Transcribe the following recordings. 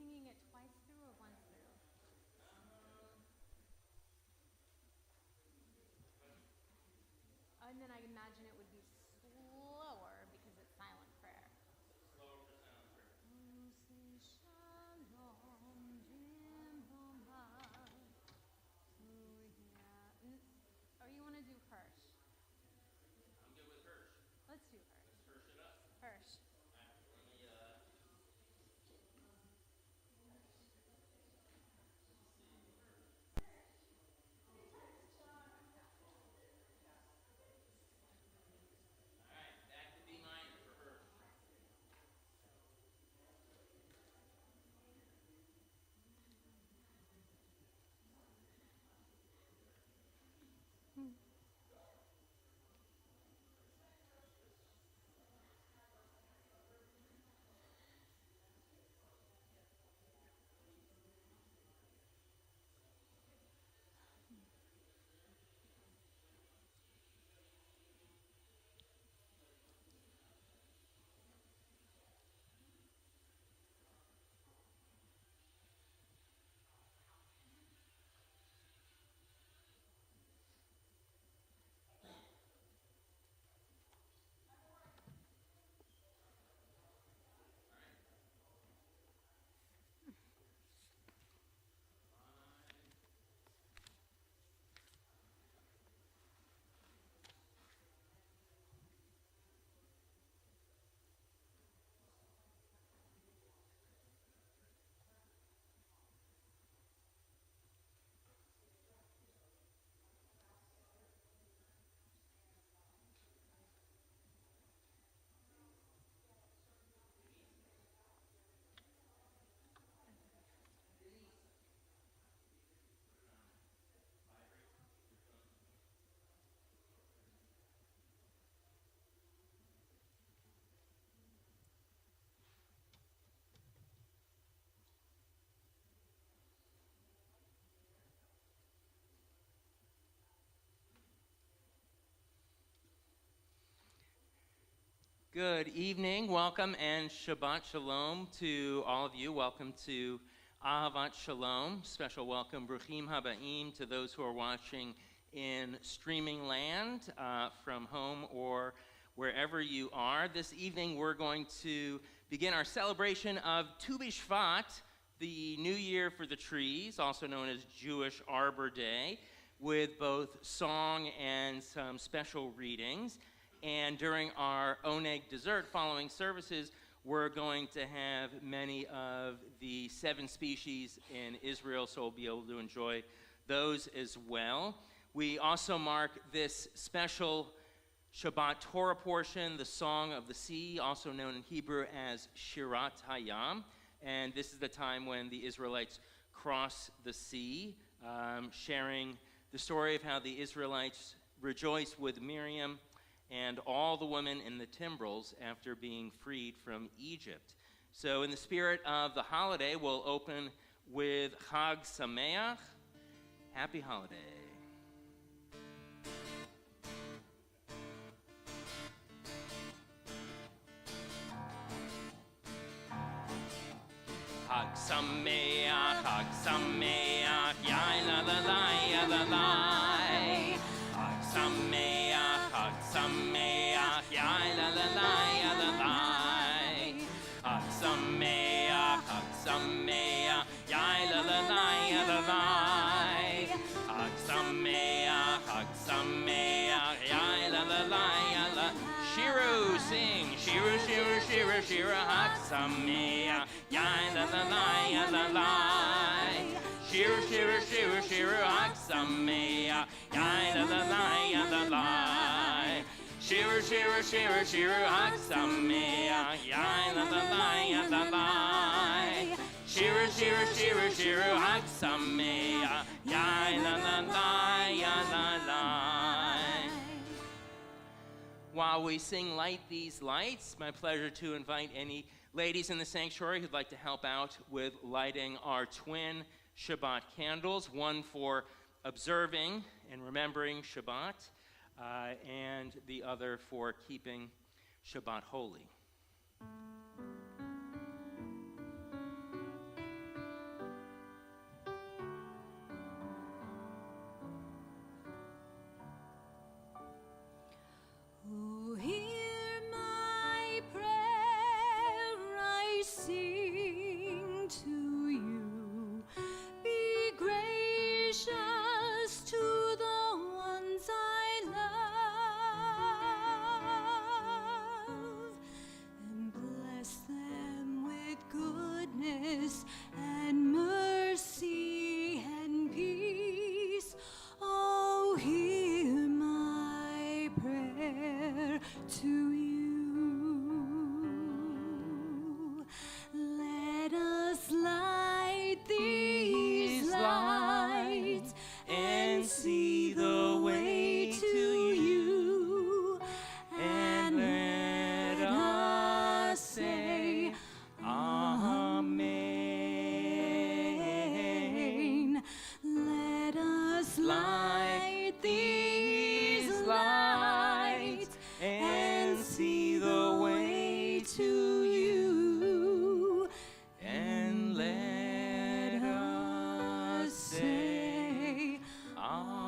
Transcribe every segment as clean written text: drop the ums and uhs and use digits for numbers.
singing it twice through or once through? And then I imagine it would be slower because it's silent prayer. Slower for silent prayer. Or you want to do Hirsch? I'm good with Hirsch. Let's do Hirsch. Let's Hirsch it up. Hirsch. All right, let me, all right, back to B minor for Hirsch. Good evening, welcome, and Shabbat Shalom to all of you. Welcome to Ahavat Shalom. Special welcome, Bruchim Habaim, to those who are watching in streaming land from home or wherever you are. This evening we're going to begin our celebration of Tu B'Shvat, the New Year for the trees, also known as Jewish Arbor Day, with both song and some special readings. And during our Oneg dessert following services, we're going to have many of the 7 species in Israel, so we'll be able to enjoy those as well. We also mark this special Shabbat Torah portion, the Song of the Sea, also known in Hebrew as Shirat Hayam. And this is the time when the Israelites cross the sea, sharing the story of how the Israelites rejoice with Miriam and all the women in the timbrels after being freed from Egypt. So in the spirit of the holiday, we'll open with Chag Sameach, Happy Holiday. Chag Sameach, Yai la la la, ya la la. Chag Sameach, Yai la la la, ya la la. Chag Sameach, Yai la la la, ya la la. Chag Sameach, Yai la la la, ya la. Shiru, sing, Shiru, Shiru, Shiru, Shiru, Chag Sameach, Yai la la la, ya la la. Shiru, Shiru, Shiru, Shiru, Chag Sameach, Yai la la la, ya la la. Shiru, Shiru, Shiru, Shiru, Chag Sameach, Yai la la la, ya la la. Shiru, Shiru, Shiru, Shiru, Chag Sameach, Yai la la la, ya la la. While we sing Light These Lights, my pleasure to invite any ladies in the sanctuary who'd like to help out with lighting our twin Shabbat candles, one for observing and remembering Shabbat, and the other for keeping Shabbat holy. justice and mercy and peace. Oh, hear my prayer to you. Let us light these lights and see the way to you, and let us say Amen. Let us light these lights and see the way to you, and let us say Amen.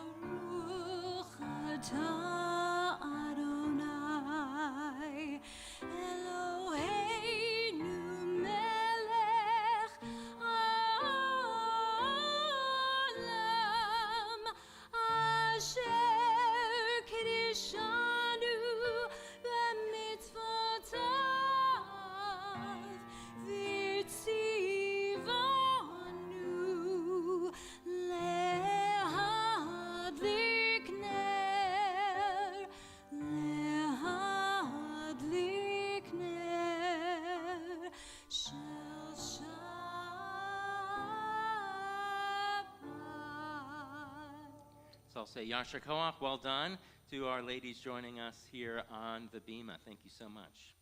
Baruch atah Adonai Eloheinu melech haolam asher kiddushanu b'mitzvotav v'tzivanu lehadlik ner shel Shabbat. So I'll say Yasher Koach, well done to our ladies joining us here on the Bima. Thank you so much.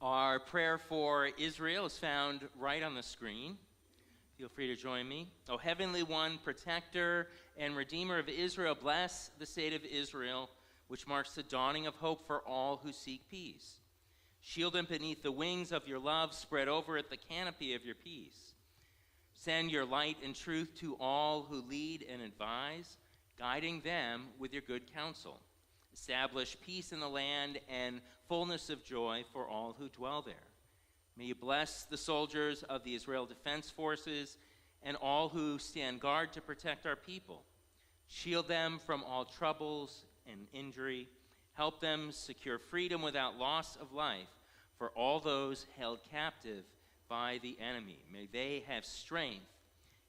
Our prayer for Israel is found right on the screen. Feel free to join me. O Heavenly One, protector and redeemer of Israel, bless the state of Israel, which marks the dawning of hope for all who seek peace. Shield them beneath the wings of your love, spread over it the canopy of your peace. Send your light and truth to all who lead and advise, guiding them with your good counsel. Establish peace in the land and fullness of joy for all who dwell there. May you bless the soldiers of the Israel Defense Forces and all who stand guard to protect our people. Shield them from all troubles and injury. Help them secure freedom without loss of life for all those held captive by the enemy. May they have strength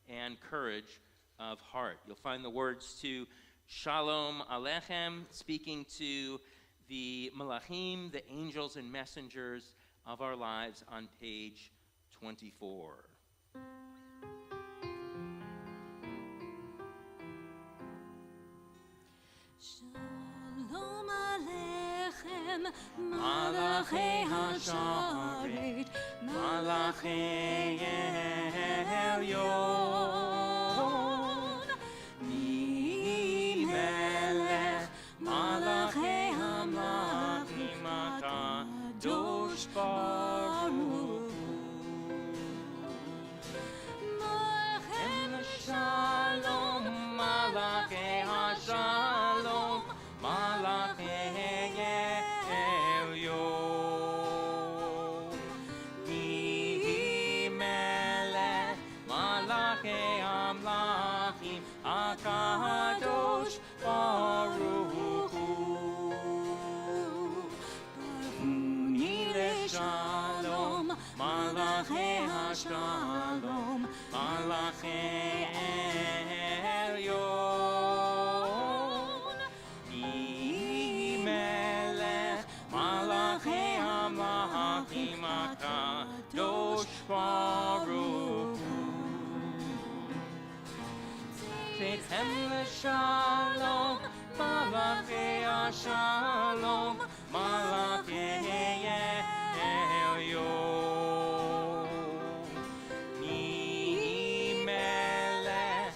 and courage of heart. You'll find the words to Shalom Aleichem, speaking to the Malachim, the angels and messengers of our lives, on page 24. Shalom Aleichem, Malachei HaSharet, Malachei Elyon, Mi Melech, Malachei HaMlachim HaKadosh Baruch Hu. Malachem Shalom, Malachei HaShalom, Malachei Elyon, Mi Melech, Malachei HaMlachim HaKadosh Baruch Hu. Baruni leShalom, Malachei HaShalom, Malachei Elyon, Mi Melech, Malachei HaMlachim HaKadosh Baruch Hu. Tzeitzem leShalom, Malachei HaShalom, Malachei Elyon, Mi Melech,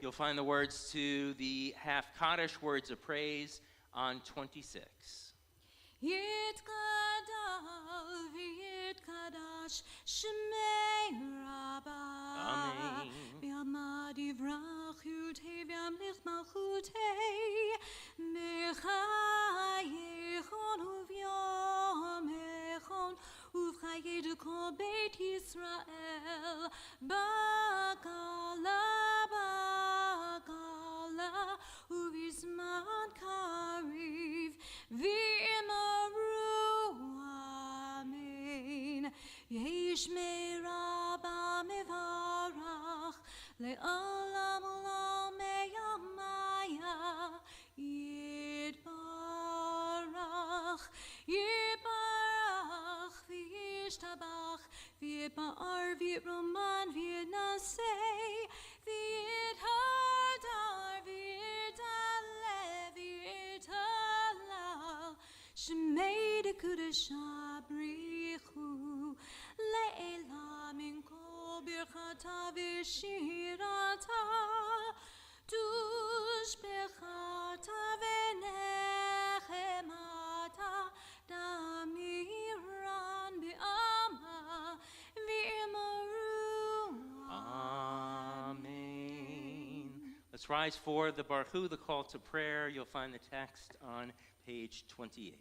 You'll find the words to the half Kaddish words of praise on 26. Yitkadal v'yitkadash shemei Rabbah. Amen. V'yamad yivrach yutei v'yamlich malchutei mechayechon uvyomechon uvchayed kol beit Yisrael bakala uvizman kariv v'imaru amen. Yesh me'Rabba mevarach le'olam olam me'yamaya yitbarach v'yishtabach v'yitba'ar v'yitroman v'yitnaseh v'yithadar v'yitalev v'yitalal shemei dekudesha brichu le'ela min kol birchata v'shirata tushbechata v'nechemata damiran bi'ama v'imaru. Amen. Let's rise for the Baruch, the call to prayer. You'll find the text on page 28.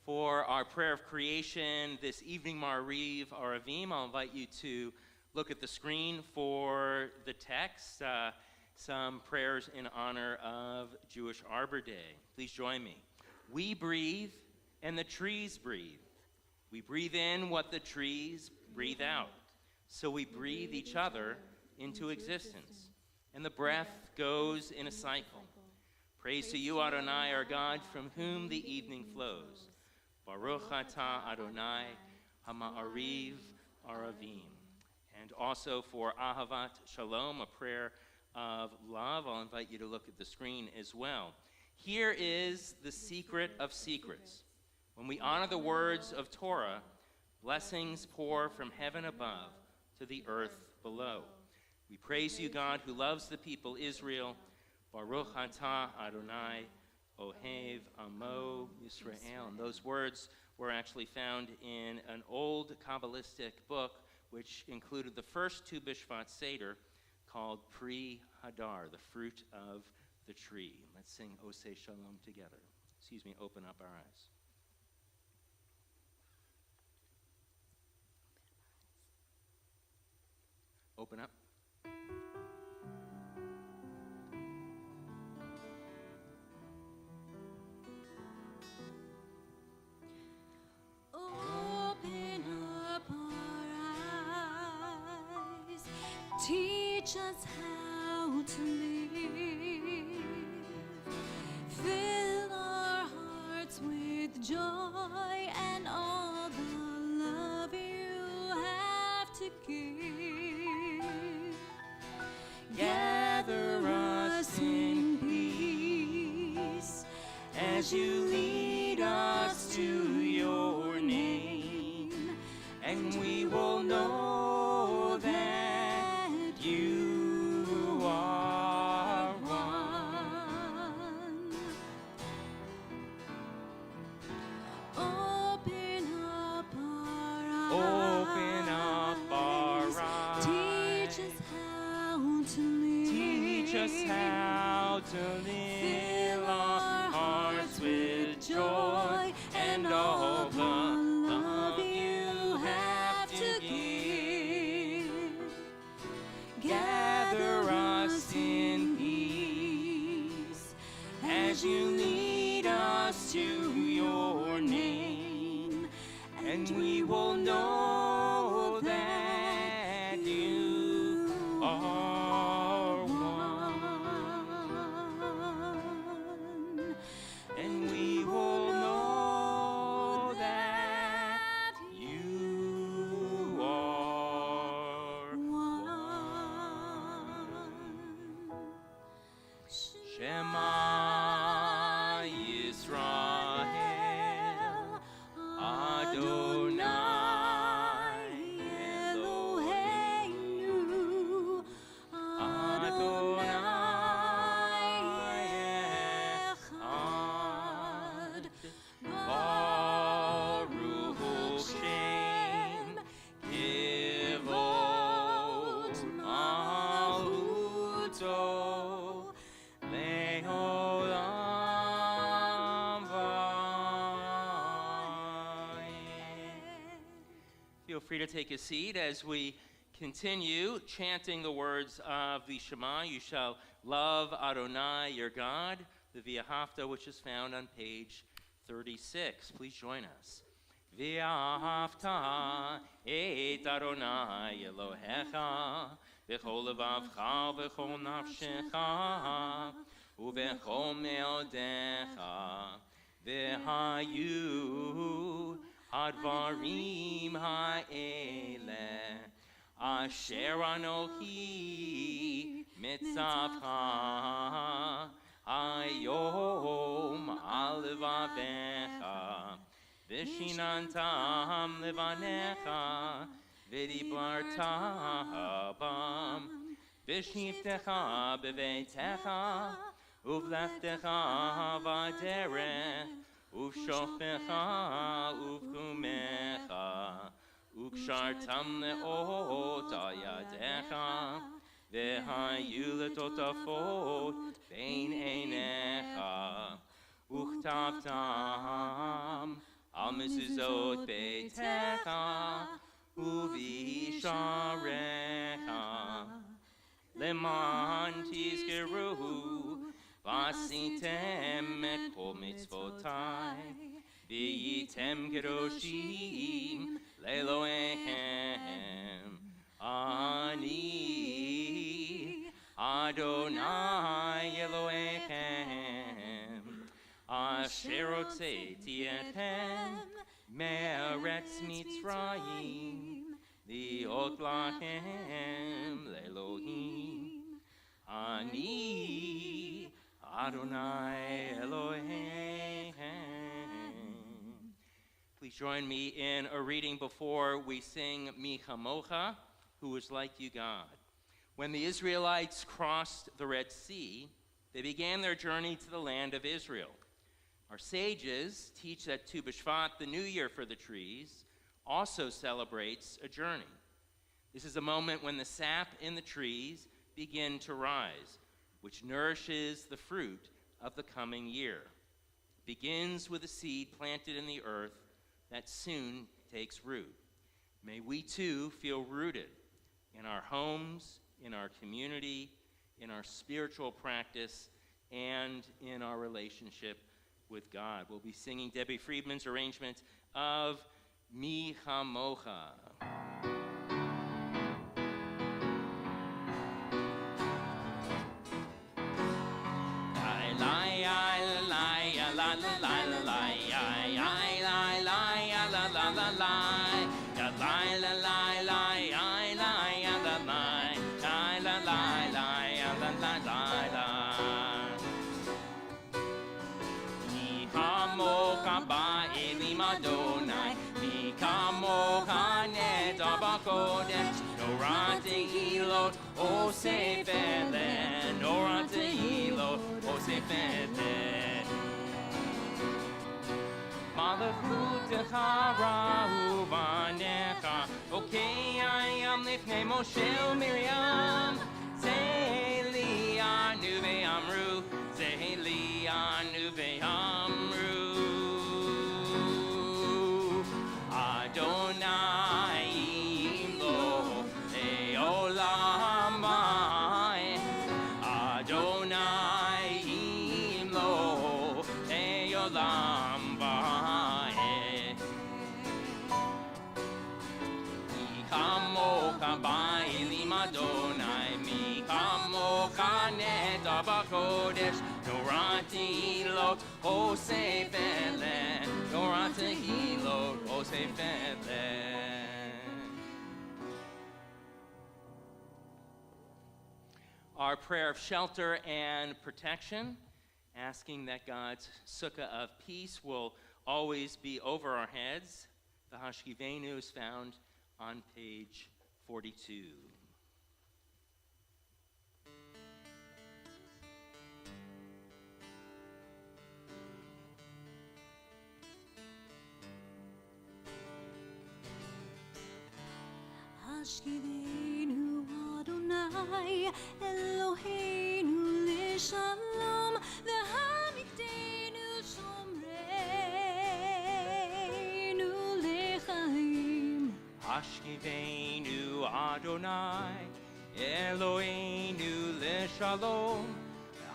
For our prayer of creation this evening, Ma'ariv, or Avim, I'll invite you to look at the screen for the text, some prayers in honor of Jewish Arbor Day. Please join me. We breathe, and the trees breathe. We breathe in what the trees breathe out. So we breathe each other into existence. And the breath goes in a cycle. Praise to you, Adonai, our God, from whom the evening flows. Baruch atah Adonai, Hama'ariv Aravim. And also for Ahavat Shalom, a prayer of love. I'll invite you to look at the screen as well. Here is the secret of secrets. When we honor the words of Torah, blessings pour from heaven above to the earth below. We praise you, God, who loves the people Israel. Baruch atah Adonai, Ohev Amo Yisrael. And those words were actually found in an old Kabbalistic book which included the first Tu B'Shvat Seder called Pri Hadar, the fruit of the tree. Let's sing Oseh Shalom together. Open up our eyes. Open up. Teach us how to live. Fill our hearts with joy and all the love you have to give. Gather us in peace as you lead us to your name, and we will know that you are one. Open up our eyes. Open up our eyes. Teach us how to live. Teach us how to live. Fill our hearts with joy and all the love you have to give. Gather us in peace as you lead us to your name, and we will know that you are one, and we will know that you are Shema Yisrael, Adonai Eloheinu, Adonai Echad, Baruch Shem Kivot Malchuto, Le'olam va'ed. Feel free to take a seat as we continue chanting the words of the Shema. You shall love Adonai, your God, the V'ahavta, which is found on page 36. Please join us. V'ahavta et Adonai Elohecha v'chol levavcha v'chol nafshecha u'v'chol me'odecha v'hayu hadvarim ha'eleh asher anochi mitzavcha hayom al levavecha v'shinantam levanecha v'dibarta bam v'shiftecha b'veitecha uvlechtecha v'derech uvshoftecha uvkumecha ukshartam le'ot al yadecha v'hayu letotafot bein einecha uchtavtam al mezuzot beitecha uvisharecha leman tizkeru vasitem et kol mitzvotai v'yitem kedoshim le'Elohechem ani Adonai Elohechem asher hotzeiti etchem me'eretz Mitzrayim liot lachem le'Elohim ani Adonai Elohechem. Please join me in a reading before we sing Mi Chamocha, who is like you, God. When the Israelites crossed the Red Sea, they began their journey to the land of Israel. Our sages teach that Tu B'Shvat, the new year for the trees, also celebrates a journey. This is a moment when the sap in the trees begin to rise, which nourishes the fruit of the coming year. It begins with a seed planted in the earth that soon takes root. May we too feel rooted in our homes, in our community, in our spiritual practice, and in our relationship with God. We'll be singing Debbie Friedman's arrangement of Mi Chamocha. tehilot, osefelen, Torah tehilot, osefelen. Malachutecha ra'u banecha, okay, I am lifnei Moshe Miriam, Zeli anu ve'amru, Zeli anu ve'amru, Adonai imlo le'olam vai, Adonai imlo le'olam vai. Kamocha ba'elim Adonai, mi kamocha neta b'kodesh, Torah tehilot, osef elen, Torah tehilot, osef elen. Our prayer of shelter and protection, asking that God's sukkah of peace will always be over our heads. The Hashkivenu is found on page 42. Hashkivenu Adonai Eloheinu Lishalom V'hamidenu Shomreinu Lechaim. Hashkivenu Adonai, Eloheinu leshalom,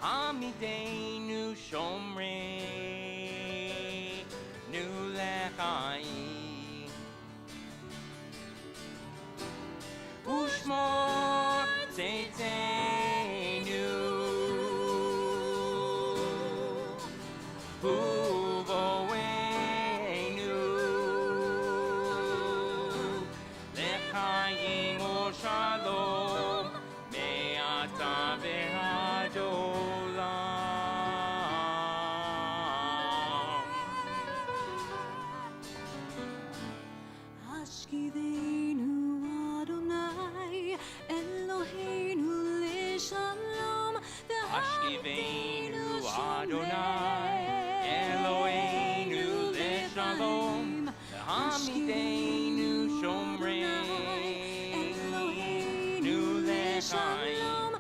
Hamidenu shomreinu lechaim. Ushmor tzeitenu, uvoenu, lechaim u'shalom, me'ata ve'ad olam. Hashkivenu Adonai Eloheinu Lishalom Hashkivenu Adonai, Eloheinu leshalom, Hamidenu shomreinu lechaim,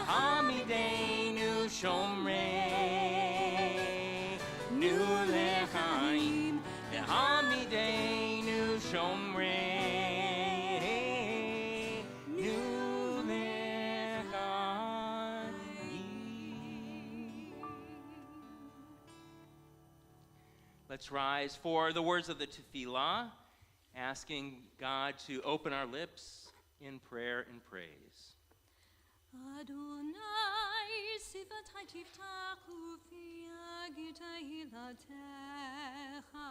Hamidenu shomreinu lechaim, Hamidenu shomreinu lechaim. Let's rise for the words of the tefillah, asking God to open our lips in prayer and praise. Adonai sifatai tiftachu fi hilatecha.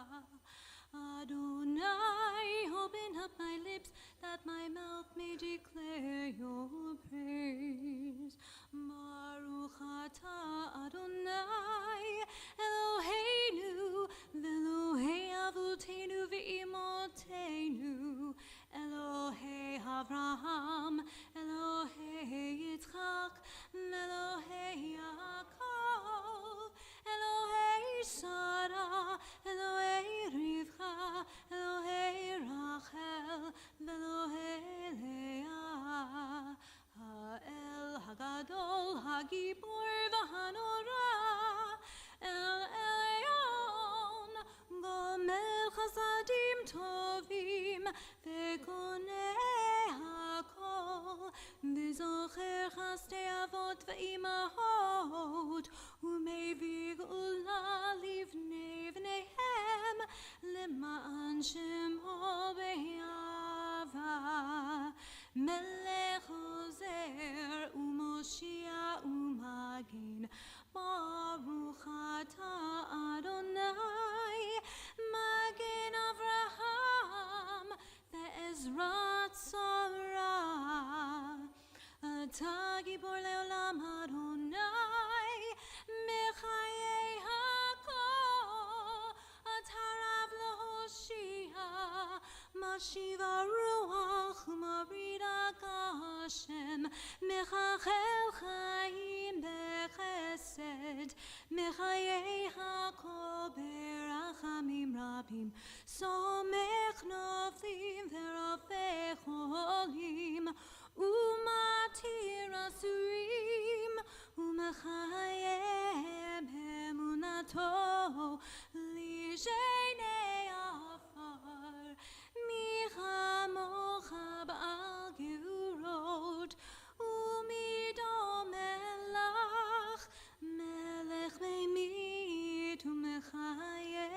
Adonai, open up my lips that my mouth may declare your praise. Baruch atah Adonai Eloheinu v'Elohei avotenu v'imotenu, Elohei Avraham, Elohei Yitzchak, Elohei Yaakov, Elohei Sarah, Elohei Rivka, Elohei Rachel, Elohei Leah, Ha'el Hagadol, Hagibor v'Hanora, El Elyon, Gomel Chasadim Tovim, Ve'konei Hakol, V'zocher Chasdei Avot v'Imahot, U'mevig Ula Livnei V'neihem, Lema'an Shemo Be'yava, Melech Ozer U'Moshia U'Magin, Baruch atah Adonai, Magen Avraham, ve'ezrat Sarah. Atah Gibor le'olam Adonai, Mechayei hakol. Atah Rav L'Hoshia, Mashiva Ruach U'Marida Hashem, מחלל חיים בחסד, מחיי הכל ברחמים רבים, סומך נופלים ורופא חולים, ומתיר אסורים, ומחייב אמונתו לשני עפר. מי כמוך בעל גבורות, ומי דומה לך, מלך ממית ומחיה,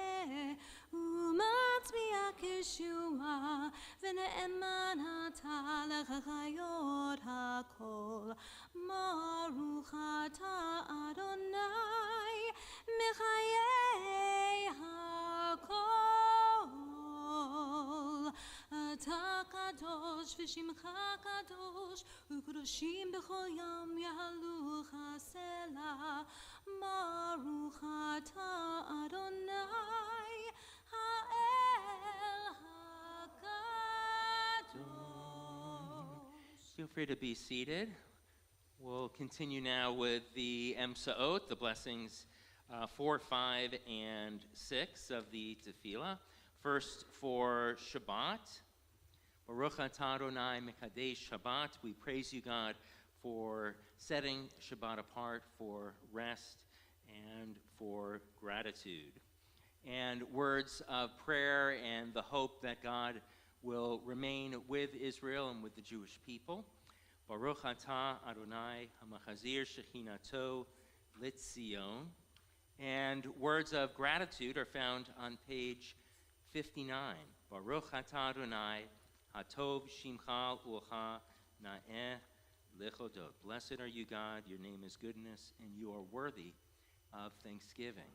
ומצביע ישועה, ונאמן אתה לחיות הכל. ברוך אתה אדוני מחיי הכל. אתה קדוש ושמך קדוש, וקדושים בכל יום יהלוך סלה. ברוך אתה אדוני האל הקדוש. Feel free to be seated. We'll continue now with the Emsaot, the blessings 4, 5, and 6 of the Tefillah. First for Shabbat. Baruch atah Adonai mekadesh Shabbat. We praise you, God, for setting Shabbat apart for rest and for gratitude. And words of prayer and the hope that God will remain with Israel and with the Jewish people. Baruch atah Adonai hamachazir shechinato litzion. And words of gratitude are found on page 59. Baruch atah Adonai hatov shimcha u'cha na'eh lechodot. Blessed are you, God, your name is goodness, and you are worthy of thanksgiving.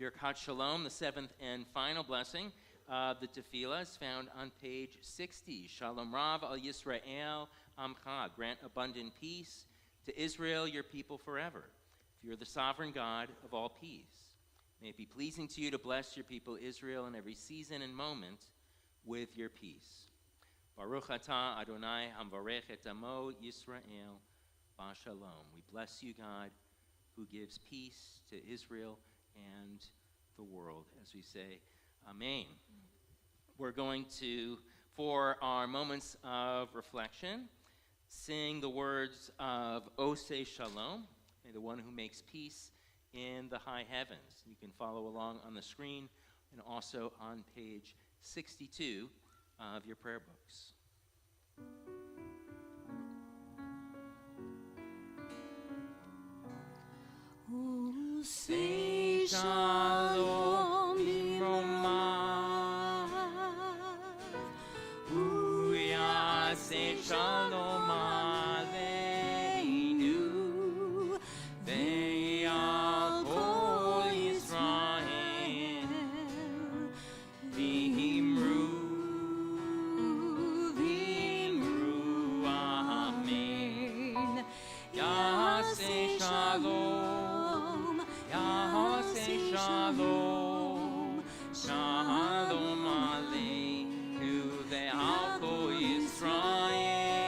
Birkat Shalom, the seventh and final blessing of the Tefillah, is found on page 60. Shalom Rav al Yisrael Amcha. Grant abundant peace to Israel, your people, forever. For you are the sovereign God of all peace. May it be pleasing to you to bless your people Israel in every season and moment with your peace. Baruch atah Adonai hamvarech et amo Yisrael b'shalom. We bless you, God, who gives peace to Israel and the world, as we say, Amen. We're going to, for our moments of reflection, sing the words of Oseh Shalom, may the one who makes peace in the high heavens. You can follow along on the screen and also on page 62 of your prayer books. Say shalom b'romav, Say shalom aleinu, ve'al kol Yisrael, v'himru, amen. Yaseh shalom, Yaseh shalom, shalom aleinu, ve'al kol Yisrael.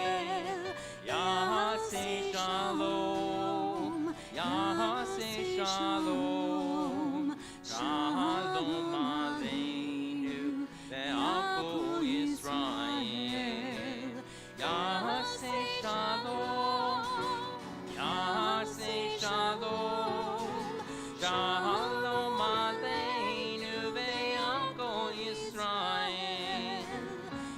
Yaseh shalom, Yaseh shalom, shalom aleinu, ve'al kol Yisrael. Yaseh shalom, Yaseh shalom, shalom aleinu, ve'al kol Yisrael.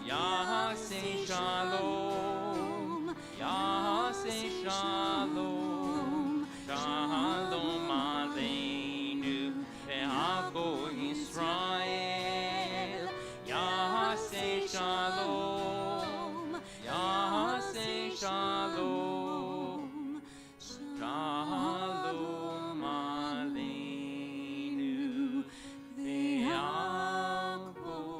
Yaseh shalom, Yaseh shalom, shalom aleinu, ve'al kol Yisrael. Yaseh shalom, Yaseh shalom, shalom aleinu, ve'al kol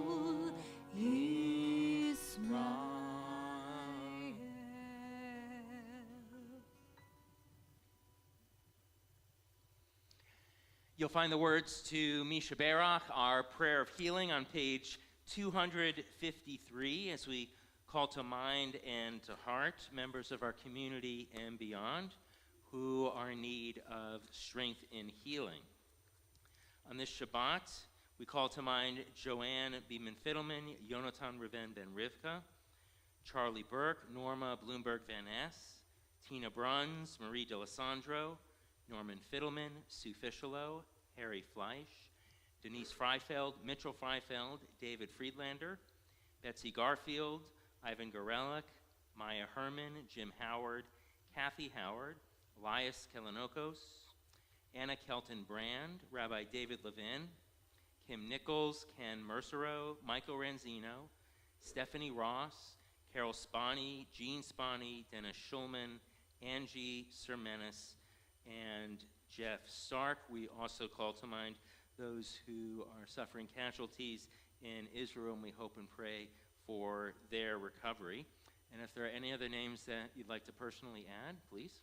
You'll find the words to Misha Berach, our prayer of healing, on page 253 as we call to mind and to heart members of our community and beyond who are in need of strength and healing. On this Shabbat, we call to mind Joanne Beeman Fiddleman, Yonatan Riven Ben Rivka, Charlie Burke, Norma Bloomberg Van Ness, Tina Bruns, Marie D'Alessandro, Norman Fiddleman, Sue Fischelo, Harry Fleisch, Denise Freifeld, Mitchell Freifeld, David Friedlander, Betsy Garfield, Ivan Gorelick, Maya Herman, Jim Howard, Kathy Howard, Elias Kelenokos, Anna Kelton Brand, Rabbi David Levin, Kim Nichols, Ken Mercero, Michael Ranzino, Stephanie Ross, Carol Spani, Jean Spani, Dennis Schulman, Angie Sermenis, and Jeff Sark. We also call to mind those who are suffering casualties in Israel, and we hope and pray for their recovery. And if there are any other names that you'd like to personally add, please.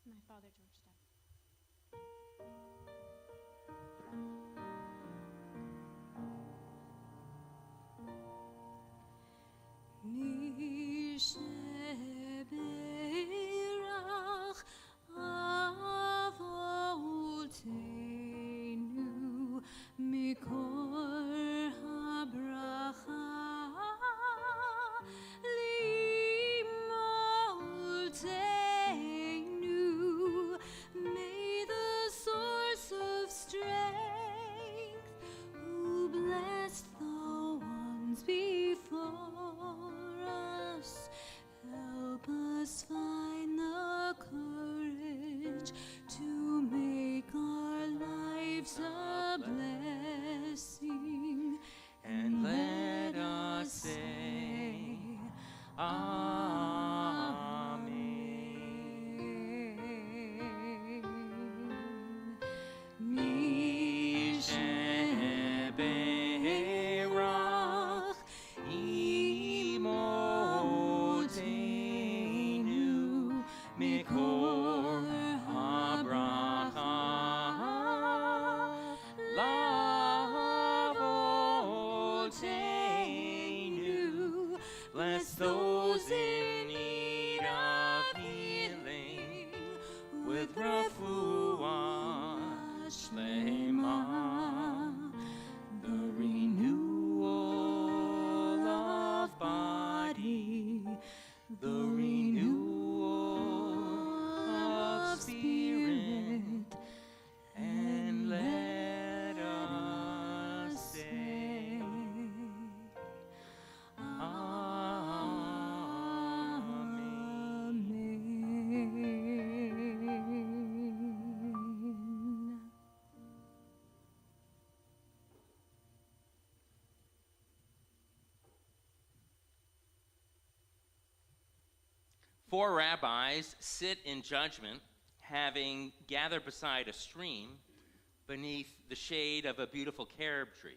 My father, George Stepp. Mi sheberach avotenu mikor habracha limoltenu. May the source of strength who blessed the ones before us help us find the courage to make our lives a blessing, And let us say, Amen. Mi sheberach imotenu mikor habracha lavotenu. Bless those in need of healing with refuah shlema, the renewal of body, the renewal of spirit, and let us say, Amen. 4 rabbis sit in judgment, having gathered beside a stream beneath the shade of a beautiful carob tree.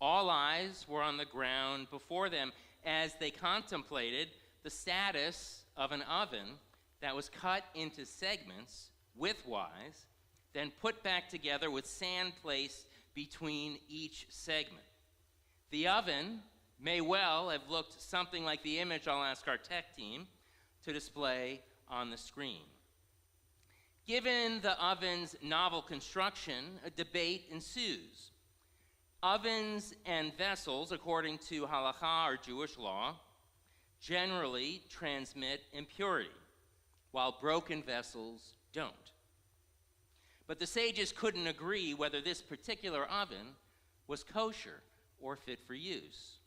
All eyes were on the ground before them as they contemplated the status of an oven that was cut into segments widthwise, then put back together with sand placed between each segment. The oven may well have looked something like the image I'll ask our tech team to display on the screen. Given the oven's novel construction, a debate ensues. Ovens and vessels, according to halakha or Jewish law, generally transmit impurity, while broken vessels don't. But the sages couldn't agree whether this particular oven was kosher or fit for use.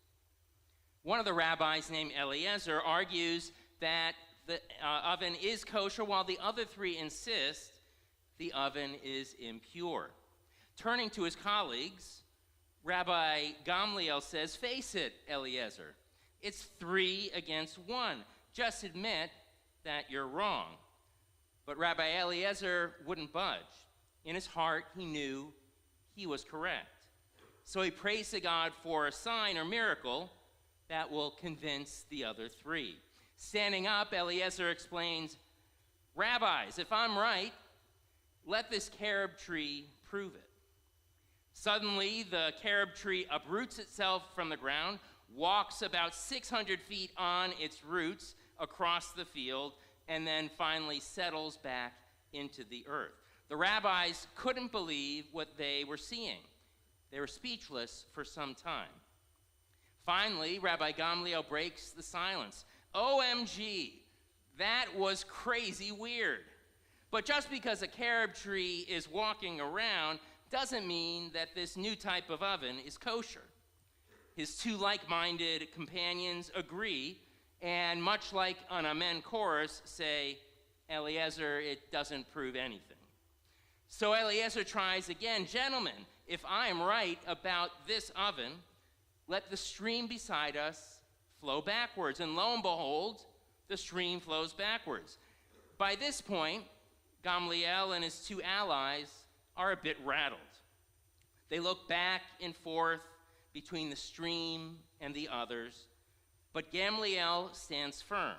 One of the rabbis, named Eliezer, argues that the oven is kosher, while the other 3 insist the oven is impure. Turning to his colleagues, Rabbi Gamliel says, "Face it, Eliezer, it's 3 against 1. Just admit that you're wrong." But Rabbi Eliezer wouldn't budge. In his heart, he knew he was correct. So he prays to God for a sign or miracle, that will convince the other three. Standing up, Eliezer explains, "Rabbis, if I'm right, let this carob tree prove it." Suddenly, the carob tree uproots itself from the ground, walks about 600 feet on its roots across the field, and then finally settles back into the earth. The rabbis couldn't believe what they were seeing. They were speechless for some time. Finally, Rabbi Gamliel breaks the silence. OMG, that was crazy weird. But just because a carob tree is walking around doesn't mean that this new type of oven is kosher. His two like-minded companions agree, and much like an amen chorus, say, "Eliezer, it doesn't prove anything." So Eliezer tries again, "Gentlemen, if I am right about this oven, let the stream beside us flow backwards." And lo and behold, the stream flows backwards. By this point, Gamliel and his two allies are a bit rattled. They look back and forth between the stream and the others, but Gamliel stands firm.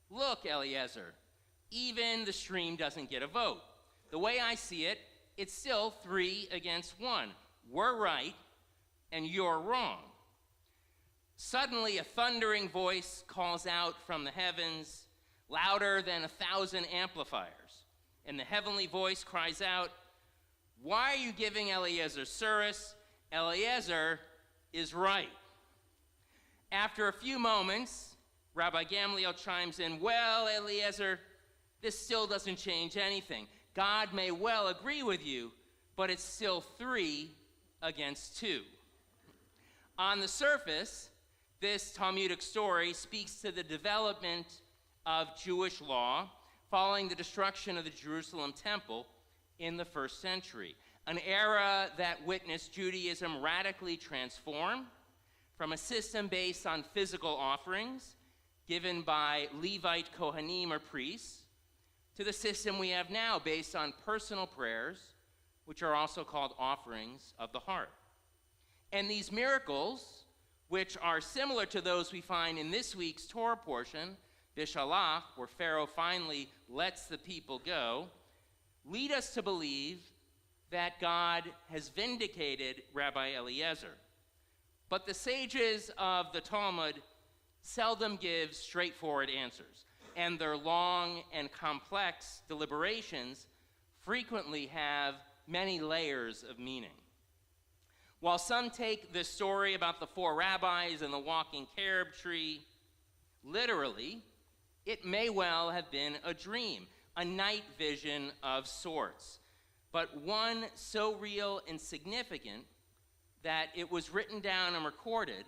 "Look, Eliezer, even the stream doesn't get a vote. The way I see it, it's still 3 against 1. We're right, and you're wrong." Suddenly, a thundering voice calls out from the heavens, louder than 1,000 amplifiers. And the heavenly voice cries out, "Why are you giving Eliezer service? Eliezer is right." After a few moments, Rabbi Gamliel chimes in, "Well, Eliezer, this still doesn't change anything. God may well agree with you, but it's still 3 against 2. On the surface, this Talmudic story speaks to the development of Jewish law following the destruction of the Jerusalem temple in the 1st century, an era that witnessed Judaism radically transform from a system based on physical offerings given by Levite Kohanim or priests to the system we have now based on personal prayers, which are also called offerings of the heart. And these miracles, which are similar to those we find in this week's Torah portion, Bishalach, where Pharaoh finally lets the people go, lead us to believe that God has vindicated Rabbi Eliezer. But the sages of the Talmud seldom give straightforward answers, and their long and complex deliberations frequently have many layers of meaning. While some take this story about the 4 rabbis and the walking carob tree literally, it may well have been a dream, a night vision of sorts, but one so real and significant that it was written down and recorded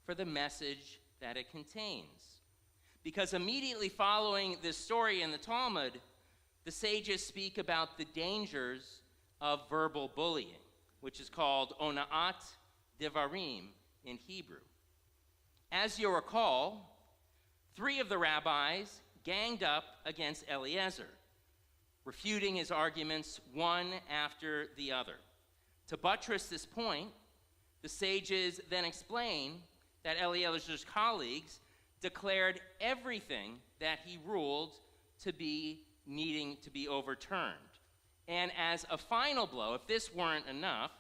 for the message that it contains. Because immediately following this story in the Talmud, the sages speak about the dangers of verbal bullying, which is called ona'at devarim in Hebrew. As you'll recall, 3 of the rabbis ganged up against Eliezer, refuting his arguments one after the other. To buttress this point, the sages then explain that Eliezer's colleagues declared everything that he ruled to be needing to be overturned. And as a final blow, if this weren't enough,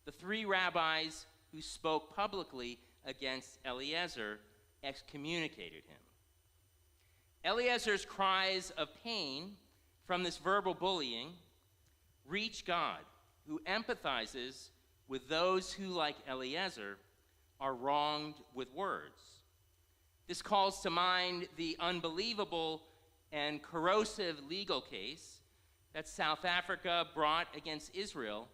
the 3 rabbis who spoke publicly against Eliezer excommunicated him. Eliezer's cries of pain from this verbal bullying reach God, who empathizes with those who, like Eliezer, are wronged with words. This calls to mind the unbelievable and corrosive legal case that South Africa brought against Israel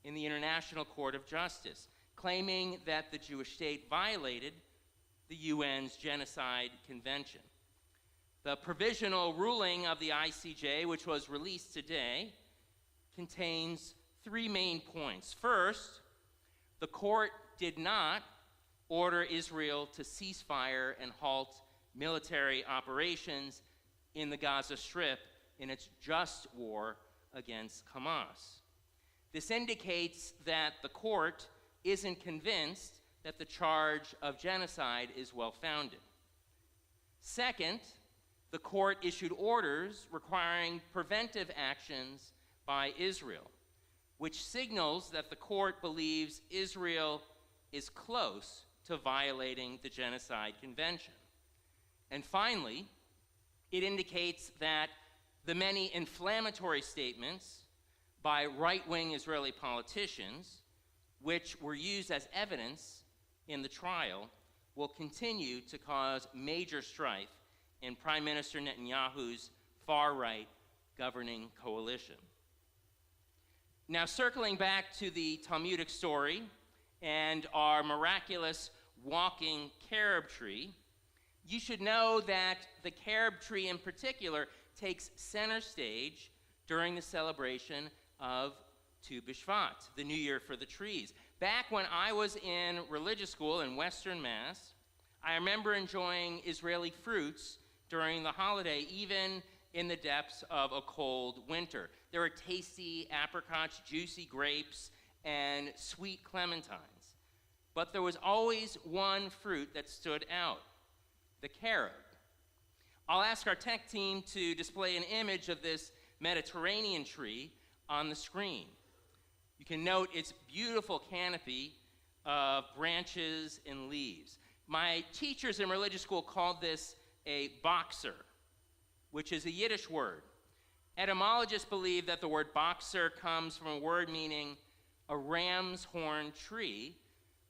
in the International Court of Justice, claiming that the Jewish state violated the UN's Genocide Convention. The provisional ruling of the ICJ, which was released today, contains 3 main points. First, the court did not order Israel to cease fire and halt military operations in the Gaza Strip in its just war against Hamas. This indicates that the court isn't convinced that the charge of genocide is well-founded. Second, the court issued orders requiring preventive actions by Israel, which signals that the court believes Israel is close to violating the Genocide Convention. And finally, it indicates that the many inflammatory statements by right-wing Israeli politicians, which were used as evidence in the trial, will continue to cause major strife in Prime Minister Netanyahu's far-right governing coalition. Now, circling back to the Talmudic story and our miraculous walking carob tree, you should know that the carob tree in particular takes center stage during the celebration of Tu B'Shvat, the New Year for the trees. Back when I was in religious school in Western Mass, I remember enjoying Israeli fruits during the holiday, even in the depths of a cold winter. There were tasty apricots, juicy grapes, and sweet clementines. But there was always one fruit that stood out: the carob. I'll ask our tech team to display an image of this Mediterranean tree on the screen. You can note its beautiful canopy of branches and leaves. My teachers in religious school called this a boxer, which is a Yiddish word. Etymologists believe that the word boxer comes from a word meaning a ram's horn tree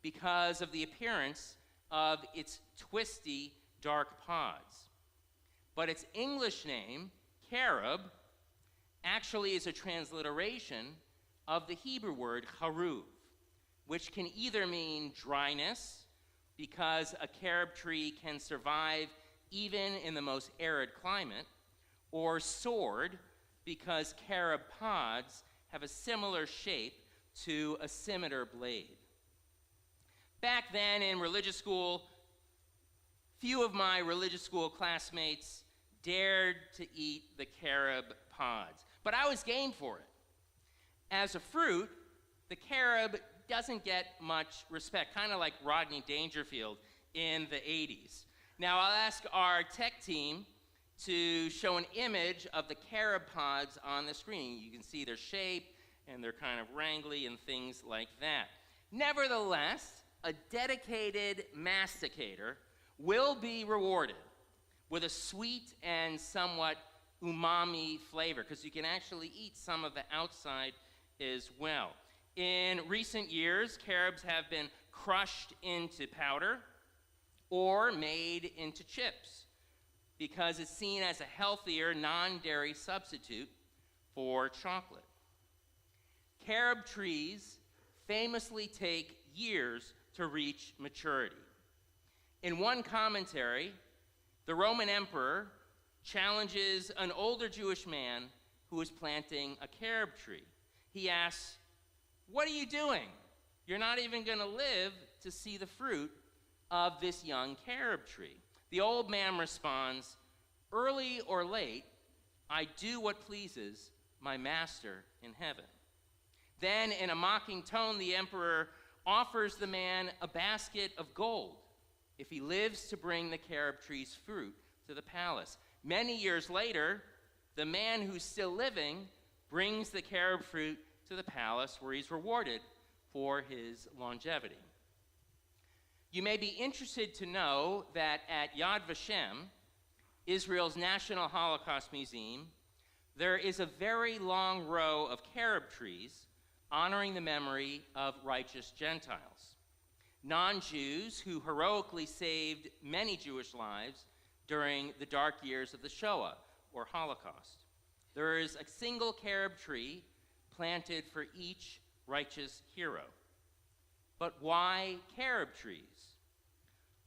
because of the appearance of its twisty, dark pods. But its English name, carob, actually is a transliteration of the Hebrew word charuv, which can either mean dryness, because a carob tree can survive even in the most arid climate, or sword, because carob pods have a similar shape to a scimitar blade. Back then in religious school, few of my religious school classmates dared to eat the carob pods, but I was game for it. As a fruit, the carob doesn't get much respect, kind of like Rodney Dangerfield in the 80s. Now I'll ask our tech team to show an image of the carob pods on the screen. You can see their shape, and they're kind of wrangly and things like that. Nevertheless, a dedicated masticator will be rewarded with a sweet and somewhat umami flavor, because you can actually eat some of the outside as well. In recent years, carobs have been crushed into powder or made into chips because it's seen as a healthier non-dairy substitute for chocolate. Carob trees famously take years to reach maturity. In one commentary, the Roman emperor challenges an older Jewish man who is planting a carob tree. He asks, "What are you doing? You're not even going to live to see the fruit of this young carob tree." The old man responds, "Early or late, I do what pleases my master in heaven." Then, in a mocking tone, the emperor offers the man a basket of gold if he lives to bring the carob tree's fruit to the palace. Many years later, the man who's still living brings the carob fruit to the palace, where he's rewarded for his longevity. You may be interested to know that at Yad Vashem, Israel's National Holocaust Museum, there is a very long row of carob trees honoring the memory of righteous Gentiles, non-Jews who heroically saved many Jewish lives during the dark years of the Shoah, or Holocaust. There is a single carob tree planted for each righteous hero. But why carob trees?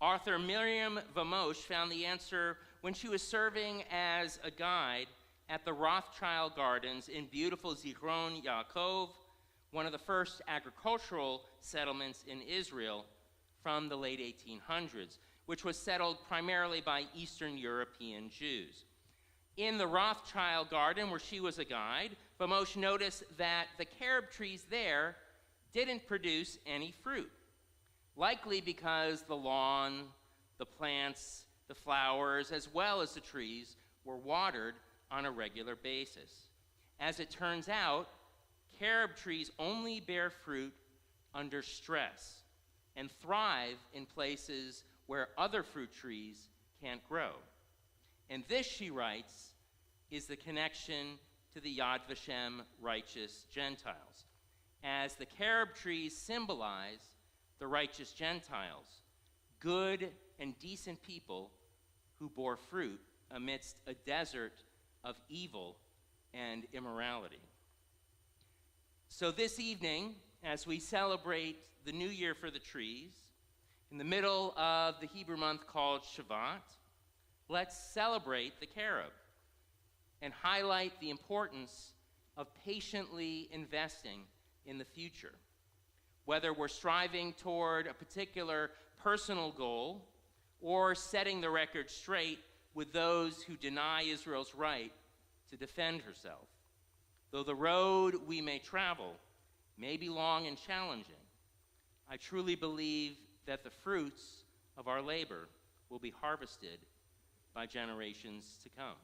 Author Miriam Vamosh found the answer when she was serving as a guide at the Rothschild Gardens in beautiful Zichron Yaakov, one of the first agricultural settlements in Israel from the late 1800s, which was settled primarily by Eastern European Jews. In the Rothschild Garden, where she was a guide, Vamosh noticed that the carob trees there didn't produce any fruit. likely because the lawn, the plants, the flowers, as well as the trees were watered on a regular basis. As it turns out, carob trees only bear fruit under stress and thrive in places where other fruit trees can't grow. And this, she writes, is the connection to the Yad Vashem righteous Gentiles, as the carob trees symbolize the righteous Gentiles, good and decent people who bore fruit amidst a desert of evil and immorality. So this evening, as we celebrate the new year for the trees, in the middle of the Hebrew month called Shabbat, let's celebrate the carob and highlight the importance of patiently investing in the future. Whether we're striving toward a particular personal goal or setting the record straight with those who deny Israel's right to defend herself. Though the road we may travel may be long and challenging, I truly believe that the fruits of our labor will be harvested by generations to come.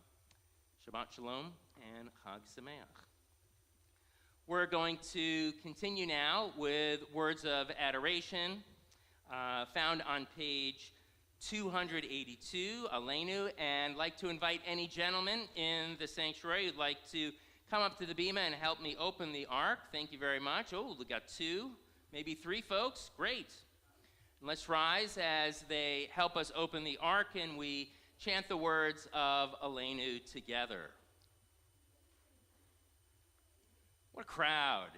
Shabbat Shalom and Chag Sameach. We're going to continue now with words of adoration found on page 282, Aleinu, and like to invite any gentleman in the sanctuary who'd like to come up to the bima and help me open the ark. Thank you very much. Oh, we got 2, maybe 3 folks. Great. And let's rise as they help us open the ark and we chant the words of Aleinu together. What a crowd.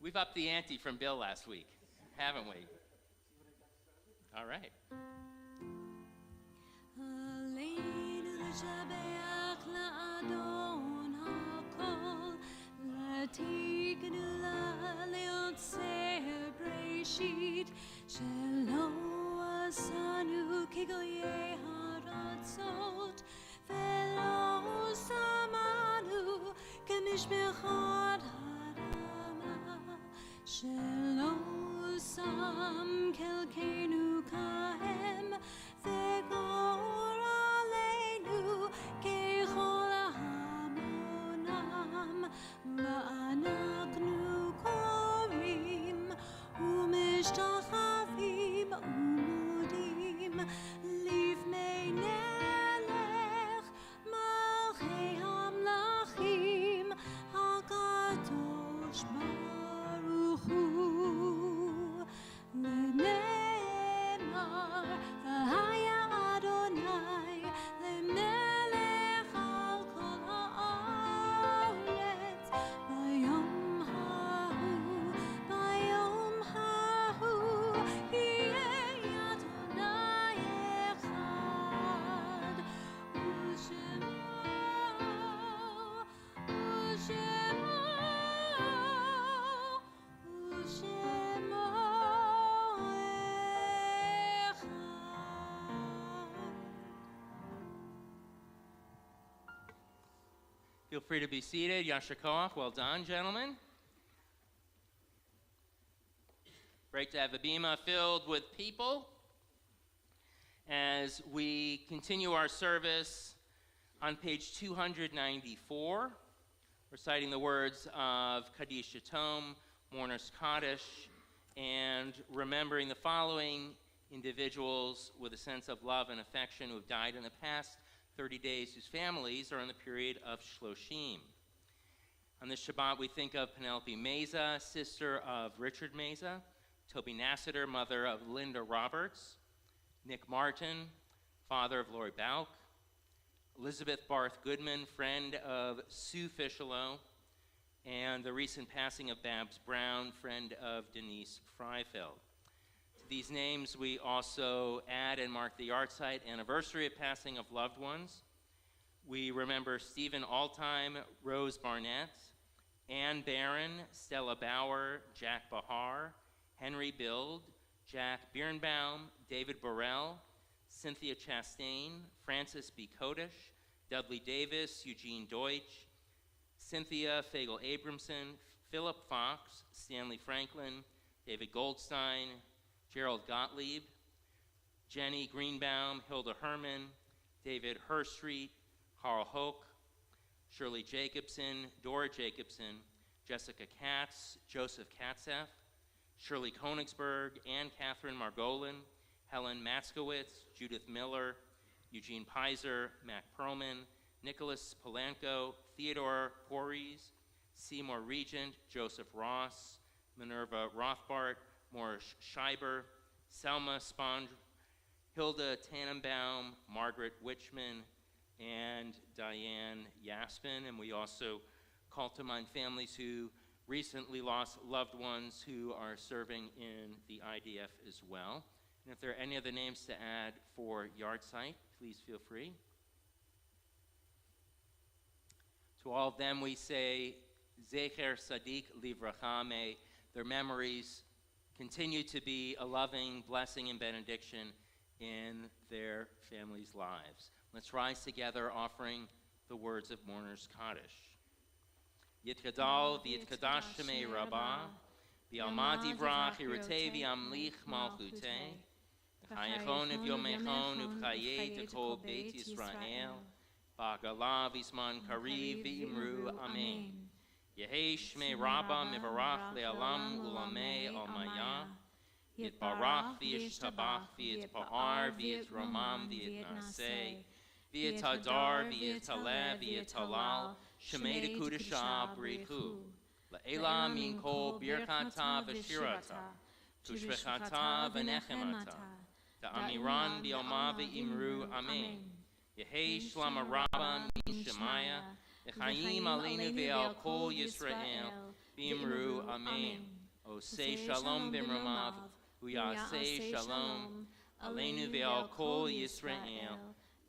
We've upped the ante from Bill last week, haven't we? All right. Aleinu l'shabeach la'adon ha'kol, l'tiknu la'leotzer breshit, shelo asanu kigoyei haratzot, velo samanu kemishbechot harama, shelo sam kelkenu kahem, vegor aleinu kechol hamonam, va'anaknu korim umishtachavim umudim livnei nelech malchei hamlachim hakadosh baruch hu l'ne'emar haya Adonai lemelech al kol haaretz bayom hahu yeh Adonai echad u'shemo echad. Feel free to be seated. Yasher Koach. Well done, gentlemen. Great to have the bima filled with people as we continue our service on page 294, reciting the words of Kaddish Yatom, Mourner's Kaddish, and remembering the following individuals with a sense of love and affection who have died in the past 30 days, whose families are in the period of Shloshim. On this Shabbat, we think of Penelope Meza, sister of Richard Meza, Toby Nassiter, mother of Linda Roberts, Nick Martin, father of Lori Bauk, Elizabeth Barth Goodman, friend of Sue Fischelo, and the recent passing of Babs Brown, friend of Denise Freifeld. To these names, we also add and mark the yahrzeit anniversary of passing of loved ones. We remember Stephen Altheim, Rose Barnett, Ann Barron, Stella Bauer, Jack Bahar, Henry Bild, Jack Birnbaum, David Burrell, Cynthia Chastain, Francis B. Kodish, Dudley Davis, Eugene Deutsch, Cynthia Fagel Abramson, Philip Fox, Stanley Franklin, David Goldstein, Gerald Gottlieb, Jenny Greenbaum, Hilda Herman, David Herstreet, Carl Hoke, Shirley Jacobson, Dora Jacobson, Jessica Katz, Joseph Katzeff, Shirley Konigsberg, Ann Catherine Margolin, Helen Matskowitz, Judith Miller, Eugene Pizer, Mac Perlman, Nicholas Polanco, Theodore Porres, Seymour Regent, Joseph Ross, Minerva Rothbart, Morris Scheiber, Selma Spond, Hilda Tannenbaum, Margaret Witchman, and Diane Yaspin. And we also call to mind families who recently lost loved ones who are serving in the IDF as well. And if there are any other names to add for Yahrzeit, please feel free. To all of them, we say, Zecher Sadiq Livracha, may their memories continue to be a loving blessing and benediction in their families' lives. Let's rise together offering the words of Mourner's Kaddish. Yitgadal v'yitkadash shemei Rabbah, v'alma divrach yiratei v'yamlich malchutei, v'chayechon v'yomechon v'chayei tekol Beit Yisrael, v'agala v'isman kariv v'imru amen. Yehei shmei Rabbah mivarach le'alam ulamei almaya, yitbarach v'yishtabach v'yitpa'ar v'yitromam v'yitnaseh, v'yitadar v'yitaleh v'yitalal, Shemei de Kudashah Brichu, La'ela min kol birkata v'shirata, Tushvechata v'nechemata, Ta'amiran bi'alma v'imru amen. Yehei shlama rabba min shemaya, Yechaim aleinu ve'al kol Yisrael, v'imru amen. Osei shalom b'imramav, Uyasei shalom, aleinu ve'al kol Yisrael,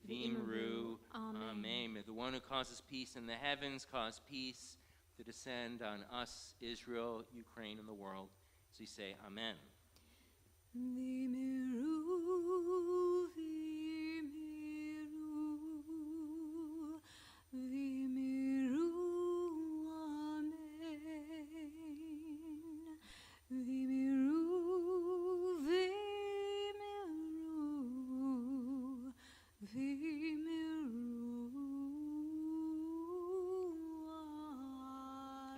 V'imru, amen. May the one who causes peace in the heavens cause peace to descend on us, Israel, Ukraine, and the world. As we say, amen. V'imiru, v'imiru, v'imiru, amen. V'imiru,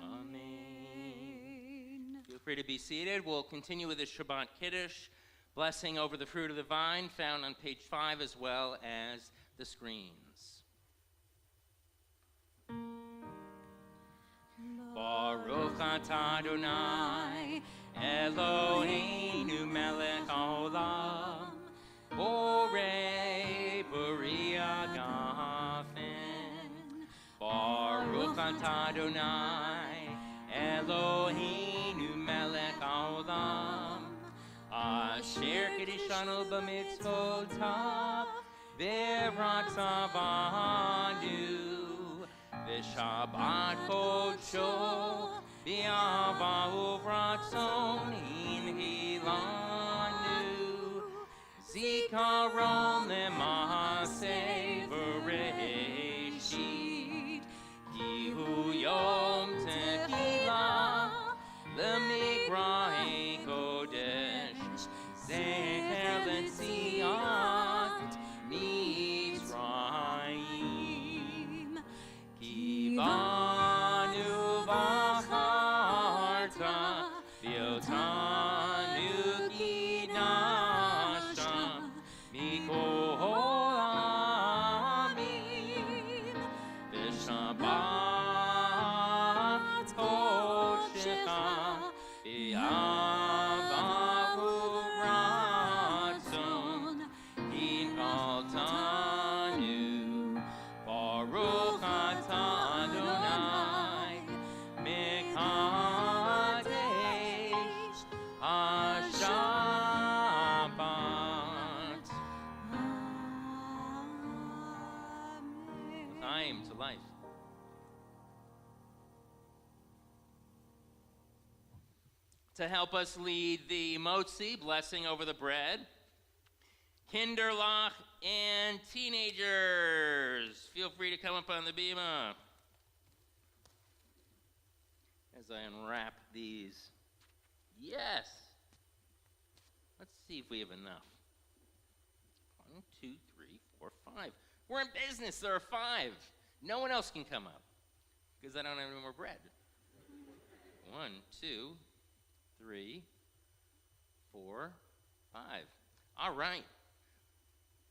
Amen. Feel free to be seated. We'll continue with the Shabbat Kiddush, blessing over the fruit of the vine, found on page 5 as well as the screens. Baruch atah Adonai, Eloheinu melech haolam, Borei Bria Gafen. Baruch atah Adonai, Eloheinu melech haolam, Asher kedishanu b'mitzvotav, v'ratzav banu, v'shabbat kodsho, v'ava uvratzon inhilanu, zikaron lema'aseh v'reshit, kihu yom techilah, l'migrahi kodesh, zecher letziat Mitzrayim, kivanu v'acharta, v'yotanu kidasha, mikol amim, v'shabbat kodshecha, v'yava uvratzon, hinkaltanu, Baruch atah Adonai, mekadesh ha-shabbat. Time to life. To help us lead the motzi, blessing over the bread, Kinderlach and teenagers, feel free to come up on the bima as I unwrap these. Yes. Let's see if we have enough. 1, 2, 3, 4, 5. We're in business. There are 5. No one else can come up because I don't have any more bread. 1, 2, 3, 4, 5. All right.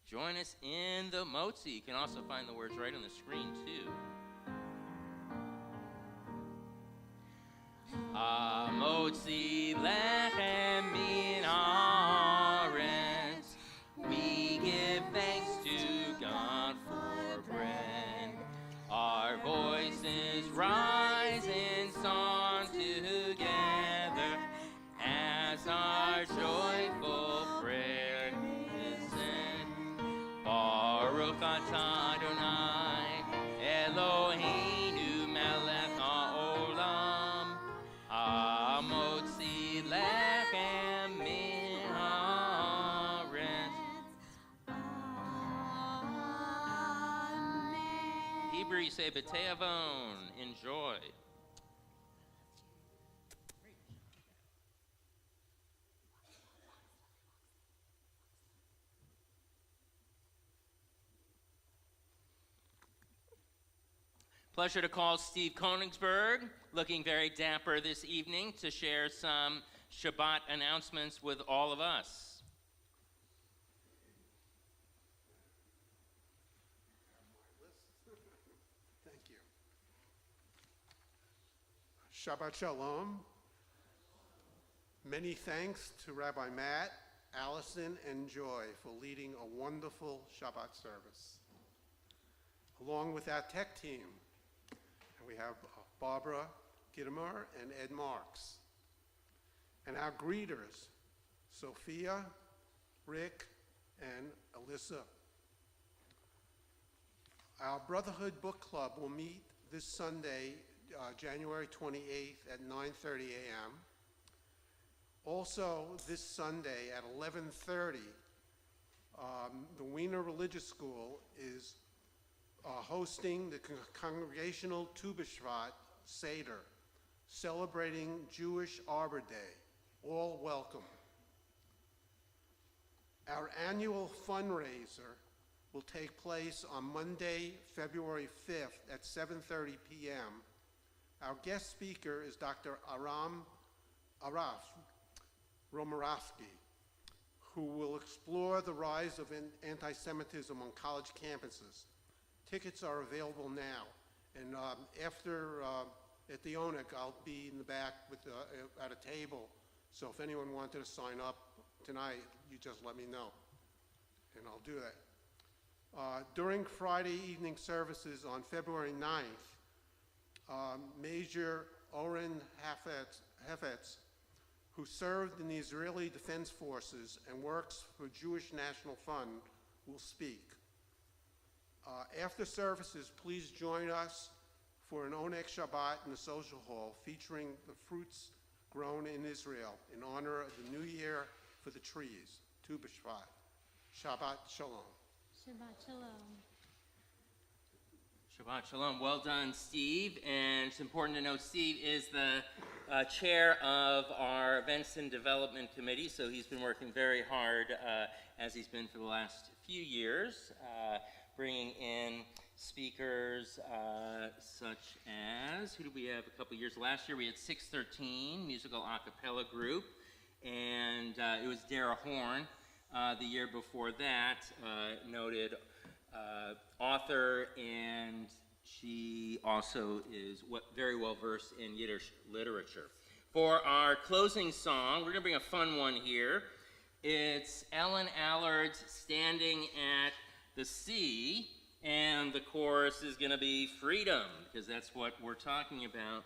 Join us in the motzi. You can also find the words right on the screen, too. Motzi lechem min haaretz. We give thanks to God for bread. Our voices rise in song together as our joyful prayer is said. Baruch atah Adonai Eloheinu melech haolam hamotzi lechem min haaretz. Hebrew, you say b'te'avon. Enjoy. Pleasure to call Steve Koenigsberg, looking very dapper this evening, to share some Shabbat announcements with all of us. Thank you. Shabbat Shalom. Many thanks to Rabbi Matt, Allison, and Joy for leading a wonderful Shabbat service. Along with our tech team, we have Barbara Gittimer and Ed Marks. And our greeters, Sophia, Rick, and Alyssa. Our Brotherhood Book Club will meet this Sunday, January 28th at 9:30 a.m. Also, this Sunday at 11:30, the Wiener Religious School is hosting the Congregational Tu B'Shvat Seder, celebrating Jewish Arbor Day. All welcome. Our annual fundraiser will take place on Monday, February 5th at 7:30 p.m. Our guest speaker is Dr. Araf Romarovsky, who will explore the rise of anti-Semitism on college campuses. Tickets are available now, and after at the ONIC, I'll be in the back with at a table. So if anyone wanted to sign up tonight, you just let me know, and I'll do that. During Friday evening services on February 9th, Major Oren Hefetz, who served in the Israeli Defense Forces and works for Jewish National Fund, will speak. After services, please join us for an Onek Shabbat in the social hall featuring the fruits grown in Israel in honor of the new year for the trees, Tu B'Shvat. Shabbat Shalom. Shabbat Shalom. Shabbat Shalom. Well done, Steve. And it's important to know Steve is the chair of our Events and Development Committee, so he's been working very hard, as he's been for the last few years, bringing in speakers such as, who did we have a couple years? Last year we had 613, musical a cappella group, and it was Dara Horn. The year before that, noted author, and she also is very well versed in Yiddish literature. For our closing song, we're going to bring a fun one here. It's Ellen Allard's Standing at the Sea, and the chorus is going to be Freedom, because that's what we're talking about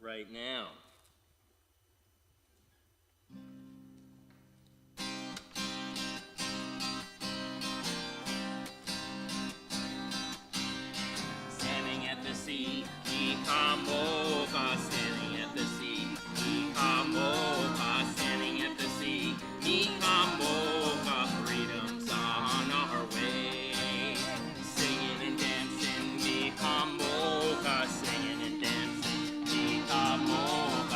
right now. Standing at the sea, Ikamoka, standing at the sea, Ikamoka, standing at the sea, Ikamoka, freedom's on our way. Singing and dancing, Ikamoka, singing and dancing, Ikamoka.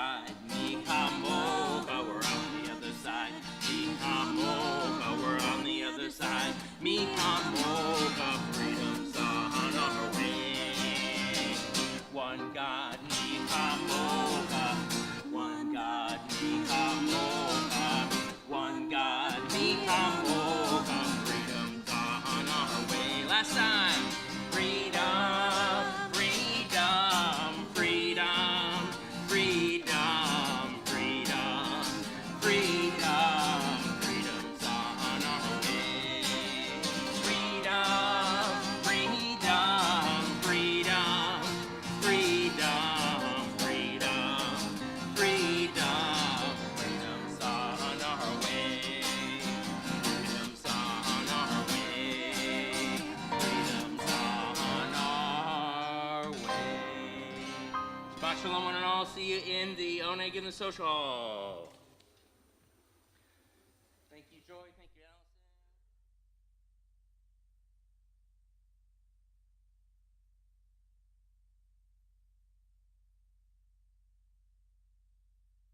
side. Mikamoka, we're on the other side. Mikamoka, we're on the other side. Mikamoka, freedom's on our way. One God, Mikamoka. One God, Mikamoka. One God, Mikamoka. Freedom's on our way. Last time. Freedom, freedom, freedom, freedom, freedom, freedom, freedom's on our way. Freedom, freedom, freedom, freedom, freedom, freedom, freedom's on our way. Freedom's on our way. Freedom's on our way. Shabbat shalom one and all. See you in the Oneg in the social hall. Thank you, Joy. Thank you, Alice.